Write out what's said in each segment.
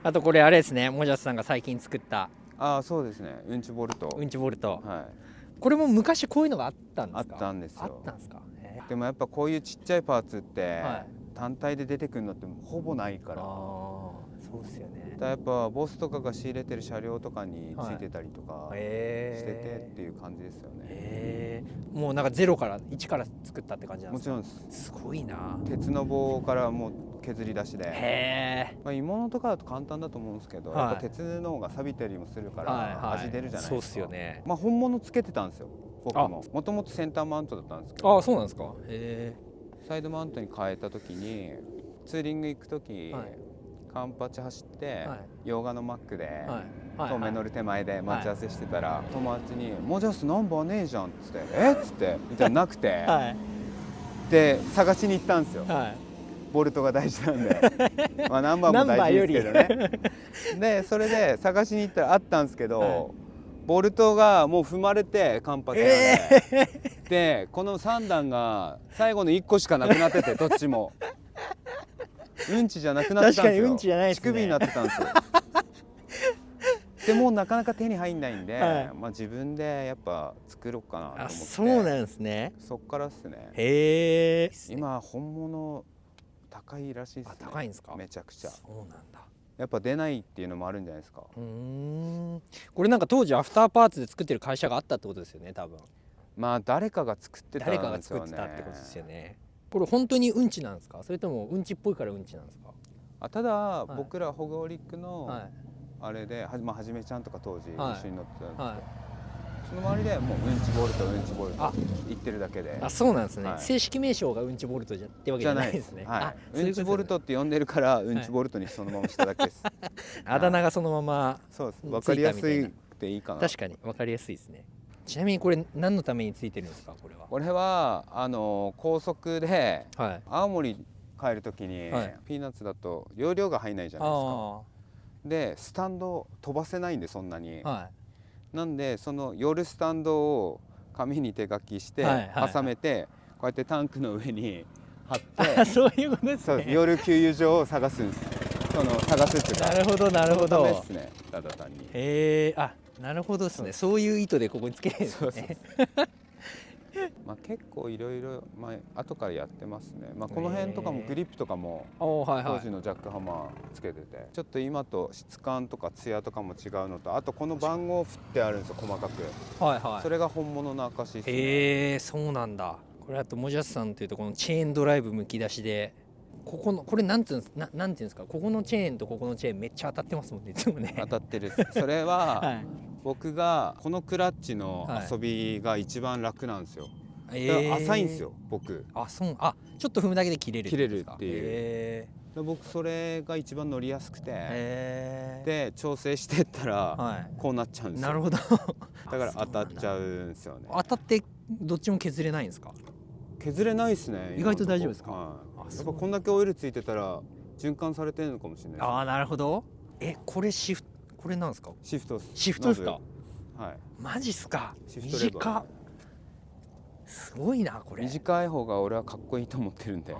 あとこれあれですね、モジャスさんが最近作ったああ、そうですね。うんちボルト。うんちボルト。はい。これも昔こういうのがあったんですか？あったんですよ。あったんですか？でもやっぱこういうちっちゃいパーツってはい単体で出てくるのってほぼないから。ああ、そうですよね。だからやっぱボスとかが仕入れてる車両とかについてたりとかしててっていう感じですよね。もうなんかゼロから1から作ったって感じなんですか？もちろんです。すごいな。鉄の棒からもう削り出しで。へえ。まあ鋳物とかだと簡単だと思うんですけど、はいやっぱ鉄の方が錆びたりもするから味出るじゃないですか。そうっすよね。まあ本物つけてたんですよ。僕も。もともとセンターマウントだったんですけど。ああ、そうなんですか。へえ。サイドマウントに変えた時にツーリング行く時、カンパチ走って、洋画のマックで、東名乗る手前で待ち合わせしてたら、友達に「モジャスナンバーねえじゃん」っつって「えっ?」つってみたいななくて、で探しに行ったんですよ。ボルトが大事なんでまあナンバーも大事ですけどねでそれで探しに行ったらあったんですけど、ボルトがもう踏まれてカンパチなんで、でこの3段が最後の1個しかなくなっててどっちもうんちじゃなくなってたんですよ。確かにうんちじゃないですね。乳首になってたんですよでもうなかなか手に入んないんで、まあ自分でやっぱ作ろうかなと思って。そうなんですね。そっからっすね。へえ。今本物高いらしいですね。高いんですか？めちゃくちゃ。そうなんだ。やっぱ出ないっていうのもあるんじゃないですか。これなんか当時アフターパーツで作ってる会社があったってことですよね、多分。まあ誰かが作ってたんですよね。誰かが作ってたってことですよね。これ本当にうんちなんですか？それともうんちっぽいからうんちなんですか？ただ、僕らホグオリックのあれで、まあ、はじめちゃんとか当時一緒に乗ってたんですけど、その周りでもううんちボルトうんちボルト言ってるだけで。あ、そうなんですね。正式名称がうんちボルトってわけじゃないですね。うんちボルトって呼んでるからうんちボルトにそのまましただけです。あだ名がそのまま。そうです。わかりやすいっていいかな。確かにわかりやすいですね。ちなみにこれ何のためについてるんですか？これは。これは高速で青森帰る時にピーナッツだと容量が入んないじゃないですか。でスタンド飛ばせないんでそんなに。なんでその寄るスタンドを紙に手書きして挟めてこうやってタンクの上に貼ってそういうことですね。寄る給油場を探すんです。探すっていうか。なるほどなるほど。ですね。ただ単に。へえ、あ、なるほどですね。そういう意図でここにつけるんですね。まあ結構いろいろ後からやってますね。まあこの辺とかもグリップとかも当時のジャックハマーつけてて、ちょっと今と質感とかツヤとかも違うのと、あとこの番号振ってあるんですよ、細かく。それが本物の証ですね。へえ、そうなんだ。これあとモジャスさんというとこのチェーンドライブむき出しで、これなんていうんですか、ここのチェーンとここのチェーンめっちゃ当たってますもんね、いつもね。当たってる。それは僕がこのクラッチの遊びが一番楽なんですよ。浅いんですよ、僕。ちょっと踏むだけで切れるっていう。僕それが一番乗りやすくて、で調整してったらこうなっちゃうんですよ。なるほど。だから当たっちゃうんですよね。当たってどっちも削れないんですか？削れないですね。意外と大丈夫ですか？やっぱこんだけオイルついてたら循環されてるのかもしれないです。ああ、なるほど。これこれなんですか？シフトです。シフトですか？はい。マジっすか？シフトレバー。すごいなこれ。短い方が俺はかっこいいと思ってるんで。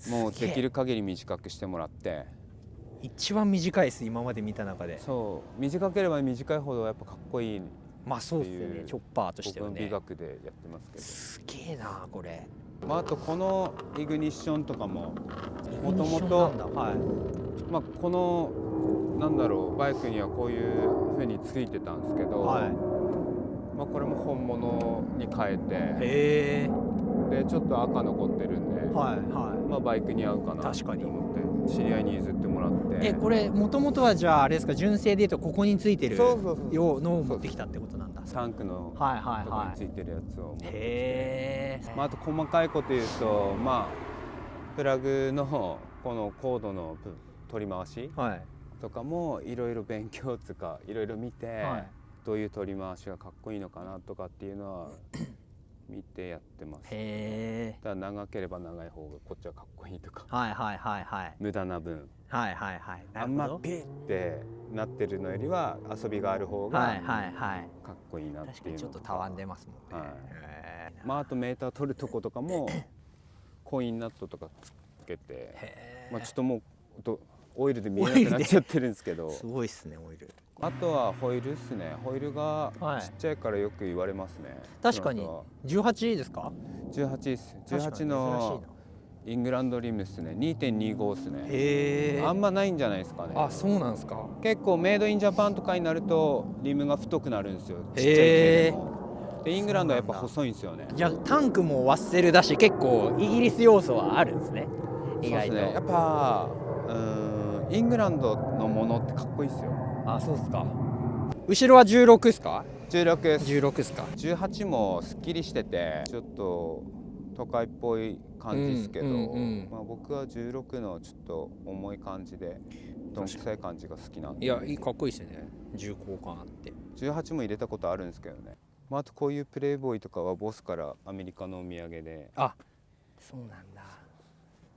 もうできる限り短くしてもらって。一番短いです、今まで見た中で。そう短ければ短いほどやっぱかっこいい。まあそうですよね、チョッパーとしてはね。僕の美学でやってますけど。すげえなこれ。あとこのイグニッションとかももともとまあこのなんだろうバイクにはこういう風についてたんですけど、まあこれも本物に変えて、でちょっと赤残ってるんで、まあバイクに合うかなと思って知り合いに譲ってもらって。これもともとはじゃああれですか、純正でいうとここについてるようのを持ってきたってことなんだ。タンクのとこについてるやつを持ってきて、あと細かいこと言うと、まあプラグのこのコードの取り回しとかもいろいろ勉強つかいろいろ見て、どういう取り回しがかっこいいのかなとかっていうのは見てやってます。だから長ければ長い方がこっちはかっこいいとか、無駄な分あんまピッってなってるのよりは遊びがある方がかっこいいなっていうの。確かにちょっとたわんでますもんね。まああとメーター取るとことかもコインナットとかつけて、まあちょっともうオイルで見えなくなっちゃってるんですけどすごいっすねオイル。あとはホイールっすね。ホイールがはいちっちゃいからよく言われますね。確かにフロントは18ですか？ 18です。18確かに珍しいのな。イングランドリムっすね。2.25 っすね。へえ。あんまないんじゃないですかね。あ、そうなんですか。結構メイドインジャパンとかになるとリムが太くなるんですよ。ちっちゃい系へーでも。でイングランドはやっぱ細いんですよね。じゃあタンクもワッセルだし結構イギリス要素はあるんですね。意外と。そうですね。やっぱイングランドのものってかっこいいっすよ。あ、そうですか。後ろは16ですか16です。？16ですか。18もすっきりしててちょっと都会っぽい感じですけど、まあ、僕は16のちょっと重い感じでどんくさい感じが好きなんで。いや、かっこいいですよね。重厚感あって。18も入れたことあるんですけどね、まあ、あとこういうプレイボーイとかはボスからアメリカのお土産で。あ、そうなんだ。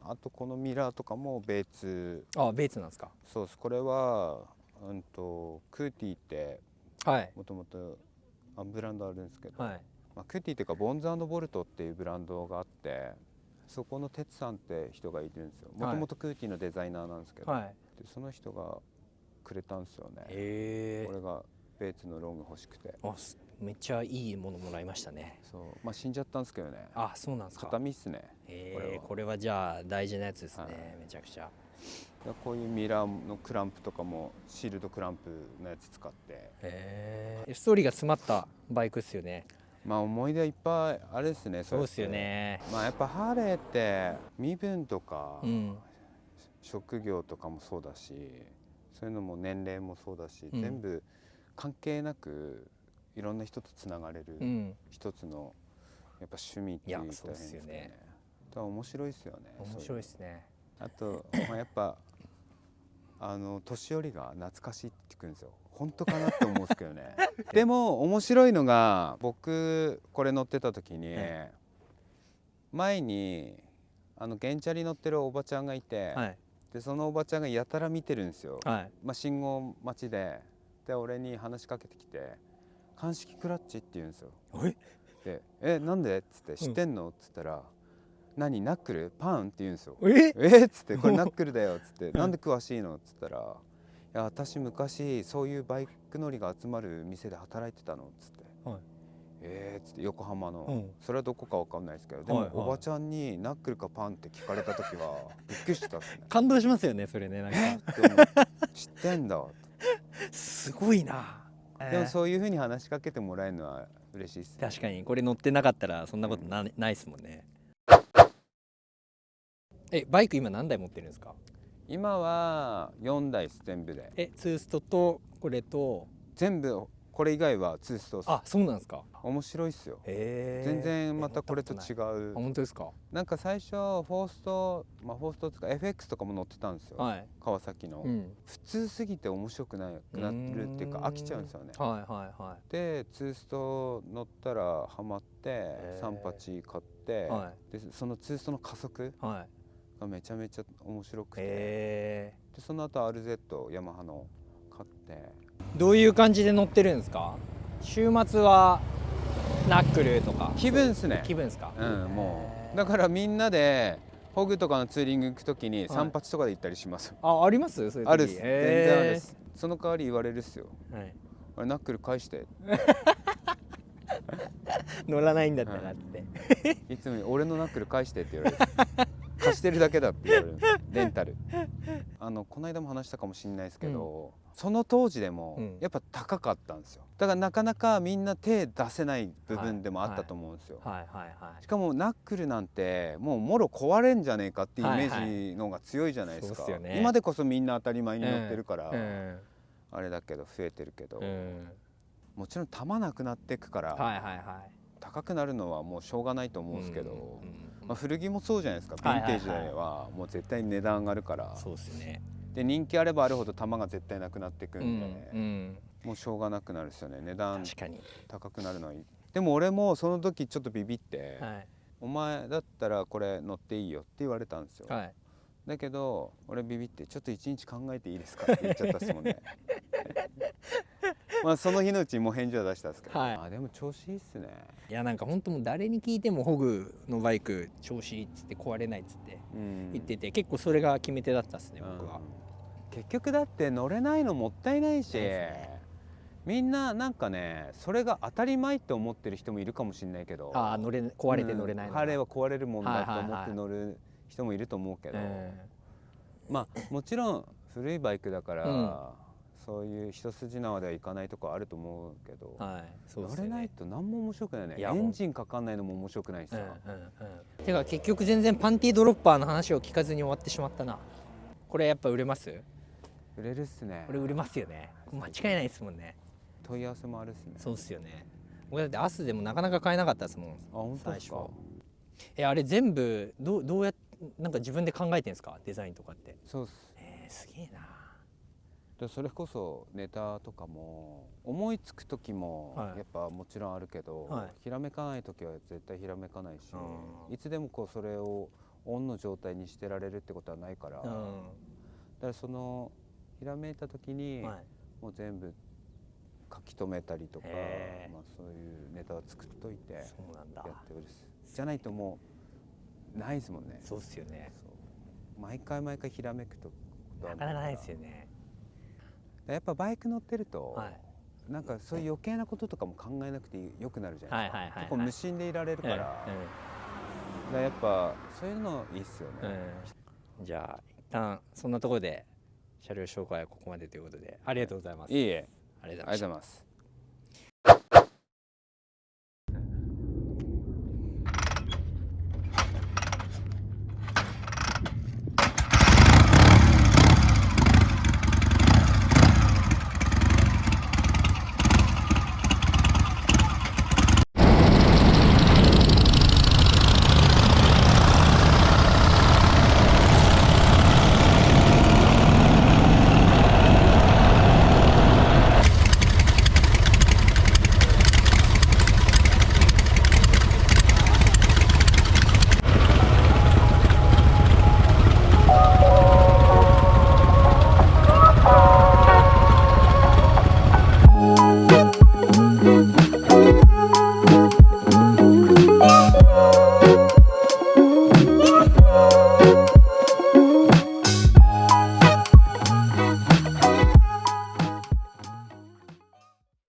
あとこのミラーとかもベーツ。あ、ベーツなんですか。そうです。これはクーティーってはいもともとブランドあるんですけど、はい。まあ、クーティーっていうかボンズ&ボルトっていうブランドがあってそこの哲さんって人がいるんですよ。もともとクーティーのデザイナーなんですけど、はい。でその人がくれたんですよね。へえ。これがベーツのロング欲しくて。あ、めっちゃいいものもらいましたね。そう、まあ死んじゃったんですけどね。あ、そうなんですか。形見っすね。これはじゃあ大事なやつですね、はいめちゃくちゃ。こういうミラーのクランプとかもシールドクランプのやつ使って。ストーリーが詰まったバイクっすよね。まあ思い出いっぱいあれですね。そうですよね。まあやっぱハーレーって身分とか、うん、職業とかもそうだしそういうのも年齢もそうだし、うん、全部関係なくいろんな人とつながれる、一つのやっぱ趣味って言ったらいいんですかね。そうですよね。だから面白いですよね。面白いですね。あと、まあ、やっぱ年寄りが懐かしいって言うんですよ。本当かなって思うんですけどねでも面白いのが僕これ乗ってた時に、前に原チャリ乗ってるおばちゃんがいて、はい、でそのおばちゃんがやたら見てるんですよ。はい、まあ、信号待ちで俺に話しかけてきて「鑑識クラッチ」って言うんですよ。で「なんで?」っつって「知ってんの?」っつったら「何ナックルパン?」って言うんですよ。っつって「これナックルだよ」っつって「なんで詳しいの?」っつったら「いや私昔そういうバイク乗りが集まる店で働いてたの」っつって「はい、っつって横浜の、それはどこかわかんないですけど、でもおばちゃんにナックルかパンって聞かれた時はびっくりしたっすね。感動しますよねそれね。なんかって思う知ってんだすごいな。でもそういう風に話しかけてもらえるのは嬉しいっすね。確かにこれ乗ってなかったらそんなことないですもんね。バイク今何台持ってるんですか？今は4台です全部で。ツーストとこれと全部これ以外はツーストっす。あ、そうなんですか。面白いっすよ。全全然またこれと違う。本当ですか。なんか最初フォーストとか FX とかも乗ってたんですよ、はい、川崎の、普通すぎて面白くなくなってるっていうか飽きちゃうんですよね。でツースト乗ったらハマって38買って、でそのツーストの加速がめちゃめちゃ面白くて、でその後 RZ ヤマハの買って。どういう感じで乗ってるんですか？週末はナックルとか気分っすね。気分ですか？もうだからみんなでホグとかのツーリング行くときに38とかで行ったりします。あります？そういう時あるっす。全然あるっす。その代わり言われるっすよ。あれナックル返して乗らないんだったらっていつも俺のナックル返してって言われる。貸してるだけだって言われるんです。レンタル。この間も話したかもしれないですけど、その当時でもやっぱ高かったんですよ。だからなかなかみんな手出せない部分でもあったと思うんですよ。しかもナックルなんてもうもろ壊れんじゃねえかっていうイメージの方が強いじゃないですか。今でこそみんな当たり前に乗ってるからあれだけど増えてるけど、もちろん弾なくなっていくから高くなるのはもうしょうがないと思うんですけど、古着もそうじゃないですか。ヴィンテージではもう絶対に値段上がるから。そうですね。で人気あればあるほど玉が絶対なくなっていくんで、もうしょうがなくなるですよね。値段高くなるのはいい。でも俺もその時ちょっとビビって、お前だったらこれ乗っていいよって言われたんですよ。だけど俺ビビってちょっと一日考えていいですかって言っちゃったっすもんね。まあその日のうちもう返事は出したんですけど、でも調子いいっすね。いやなんか本当もう誰に聞いてもホグのバイク調子いいっつって壊れないっつって言ってて、結構それが決め手だったっすね僕は。結局だって乗れないのもったいないし、みんななんかねそれが当たり前って思ってる人もいるかもしれないけど、壊れて乗れないのが、ハーレーは壊れるもんだと思って乗る人もいると思うけど、まあもちろん古いバイクだから、そういう一筋縄ではいかないとこあると思うけど、乗れないと何も面白くないね。エンジンかかんないのも面白くないしさ。てか結局全然パンティードロッパーの話を聞かずに終わってしまったな。これやっぱ売れます？売れるっすね。これ売れますよね。間違いないですもんね。問い合わせもあるっすね。そうっすよね。僕だってアスでもなかなか買えなかったですもん。本当ですか？あれ全部どうやってなんか自分で考えてんですか？デザインとかって。そうっす。すげえな。でそれこそネタとかも思いつく時もやっぱもちろんあるけど、ひらめかない時は絶対ひらめかないし、いつでもこうそれをオンの状態にしてられるってことはないから、だからそのひらめいた時にもう全部書き留めたりとか、まあそういうネタを作っといてやってるです。じゃないともうないですもんね。そうっすよね。毎回毎回ひらめくとなかなかないですよね。やっぱバイク乗ってると、なんかそういう余計なこととかも考えなくてよくなるじゃないですか。結構無心でいられるから、やっぱそういうのいいっすよね。じゃあ一旦そんなところで車両紹介はここまでということで、ありがとうございます。いいえ、ありがとうございます。